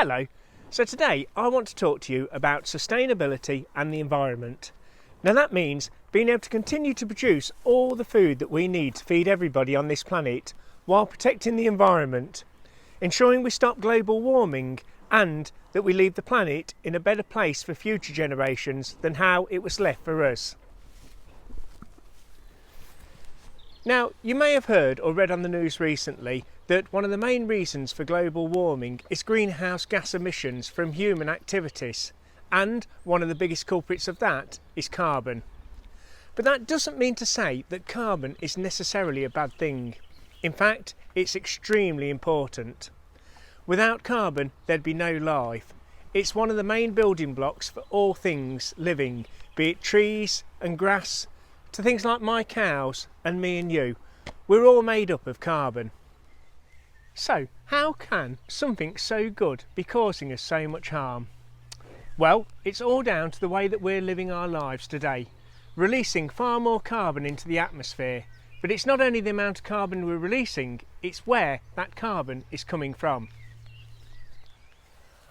Hello. So today I want to talk to you about sustainability and the environment. Now that means being able to continue to produce all the food that we need to feed everybody on this planet while protecting the environment, ensuring we stop global warming and that we leave the planet in a better place for future generations than how it was left for us. Now, you may have heard or read on the news recently that one of the main reasons for global warming is greenhouse gas emissions from human activities, and one of the biggest culprits of that is carbon. But that doesn't mean to say that carbon is necessarily a bad thing. In fact, it's extremely important. Without carbon, there'd be no life. It's one of the main building blocks for all things living, be it trees and grass, to things like my cows and me and you. We're all made up of carbon. So, how can something so good be causing us so much harm? Well, it's all down to the way that we're living our lives today, releasing far more carbon into the atmosphere. But it's not only the amount of carbon we're releasing, it's where that carbon is coming from.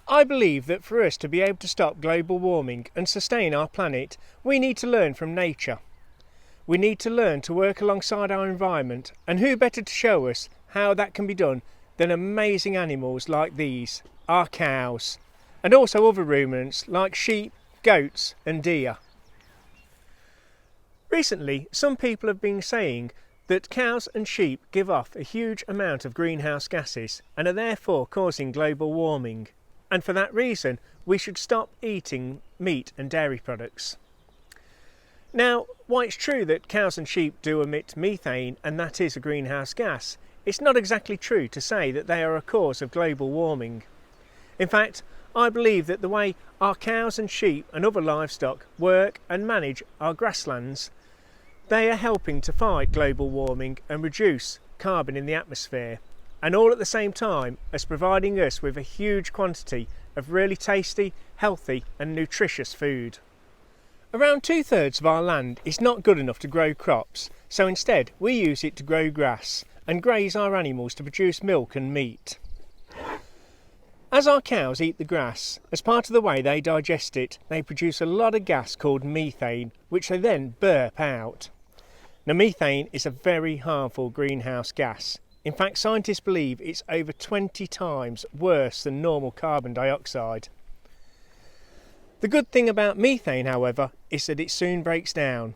I believe that for us to be able to stop global warming and sustain our planet, we need to learn from nature. We need to learn to work alongside our environment, and who better to show us how that can be done than amazing animals like these, our cows, and also other ruminants like sheep, goats and deer. Recently, some people have been saying that cows and sheep give off a huge amount of greenhouse gases and are therefore causing global warming, and for that reason we should stop eating meat and dairy products. Now, while it's true that cows and sheep do emit methane and that is a greenhouse gas, it's not exactly true to say that they are a cause of global warming. In fact, I believe that the way our cows and sheep and other livestock work and manage our grasslands, they are helping to fight global warming and reduce carbon in the atmosphere, and all at the same time as providing us with a huge quantity of really tasty, healthy and nutritious food. Around 2/3 of our land is not good enough to grow crops, so instead we use it to grow grass and graze our animals to produce milk and meat. As our cows eat the grass, as part of the way they digest it, they produce a lot of gas called methane, which they then burp out. Now, methane is a very harmful greenhouse gas. In fact, scientists believe it's over 20 times worse than normal carbon dioxide. The good thing about methane, however, is that it soon breaks down.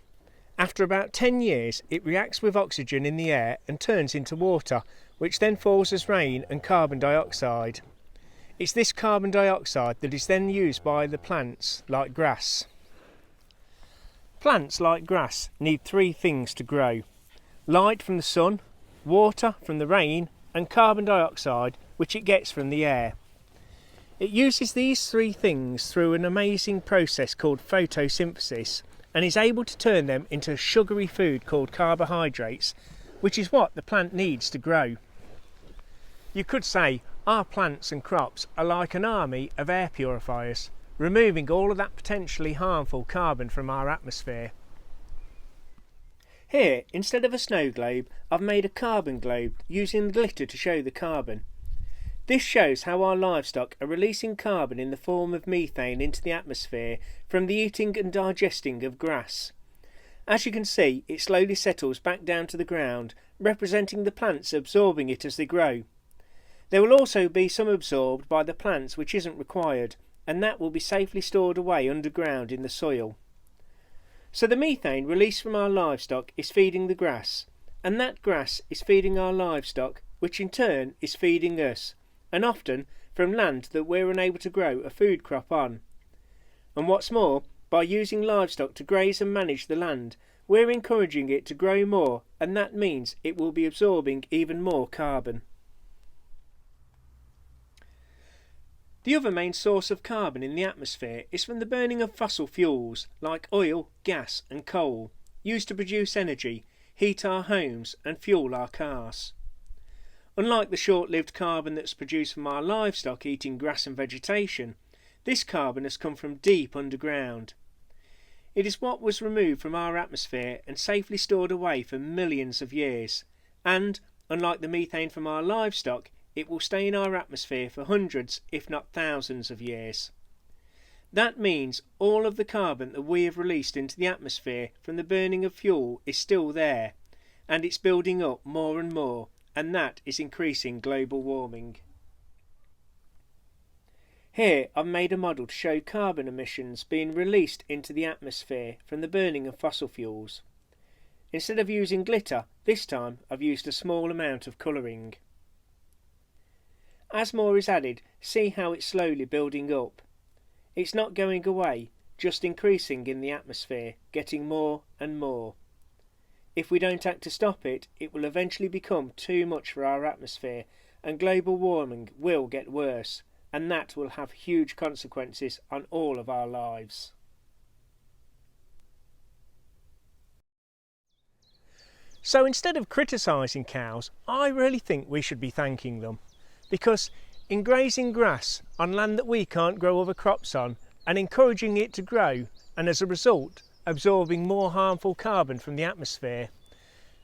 After about 10 years, it reacts with oxygen in the air and turns into water, which then falls as rain and carbon dioxide. It's this carbon dioxide that is then used by the plants, like grass. Plants like grass need 3 things to grow: light from the sun, water from the rain, and carbon dioxide, which it gets from the air. It uses these 3 things through an amazing process called photosynthesis and is able to turn them into a sugary food called carbohydrates, which is what the plant needs to grow. You could say our plants and crops are like an army of air purifiers, removing all of that potentially harmful carbon from our atmosphere. Here, instead of a snow globe, I've made a carbon globe using glitter to show the carbon. This shows how our livestock are releasing carbon in the form of methane into the atmosphere from the eating and digesting of grass. As you can see, it slowly settles back down to the ground, representing the plants absorbing it as they grow. There will also be some absorbed by the plants which isn't required, and that will be safely stored away underground in the soil. So the methane released from our livestock is feeding the grass, and that grass is feeding our livestock, which in turn is feeding us, and often from land that we're unable to grow a food crop on. And what's more, by using livestock to graze and manage the land, we're encouraging it to grow more, and that means it will be absorbing even more carbon. The other main source of carbon in the atmosphere is from the burning of fossil fuels like oil, gas and coal, used to produce energy, heat our homes and fuel our cars. Unlike the short-lived carbon that's produced from our livestock eating grass and vegetation, this carbon has come from deep underground. It is what was removed from our atmosphere and safely stored away for millions of years, and, unlike the methane from our livestock, it will stay in our atmosphere for hundreds, if not thousands of years. That means all of the carbon that we have released into the atmosphere from the burning of fuel is still there, and it's building up more and more, and that is increasing global warming. Here I've made a model to show carbon emissions being released into the atmosphere from the burning of fossil fuels. Instead of using glitter, this time I've used a small amount of colouring. As more is added, see how it's slowly building up. It's not going away, just increasing in the atmosphere, getting more and more. If we don't act to stop it, it will eventually become too much for our atmosphere, and global warming will get worse, and that will have huge consequences on all of our lives. So instead of criticising cows, I really think we should be thanking them, because in grazing grass on land that we can't grow other crops on and encouraging it to grow, and as a result absorbing more harmful carbon from the atmosphere,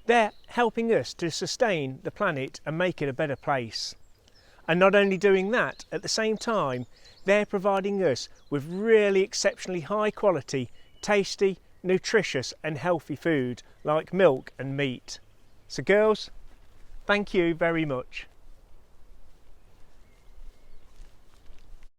they're helping us to sustain the planet and make it a better place. And not only doing that, at the same time, they're providing us with really exceptionally high quality, tasty, nutritious and healthy food like milk and meat. So girls, thank you very much.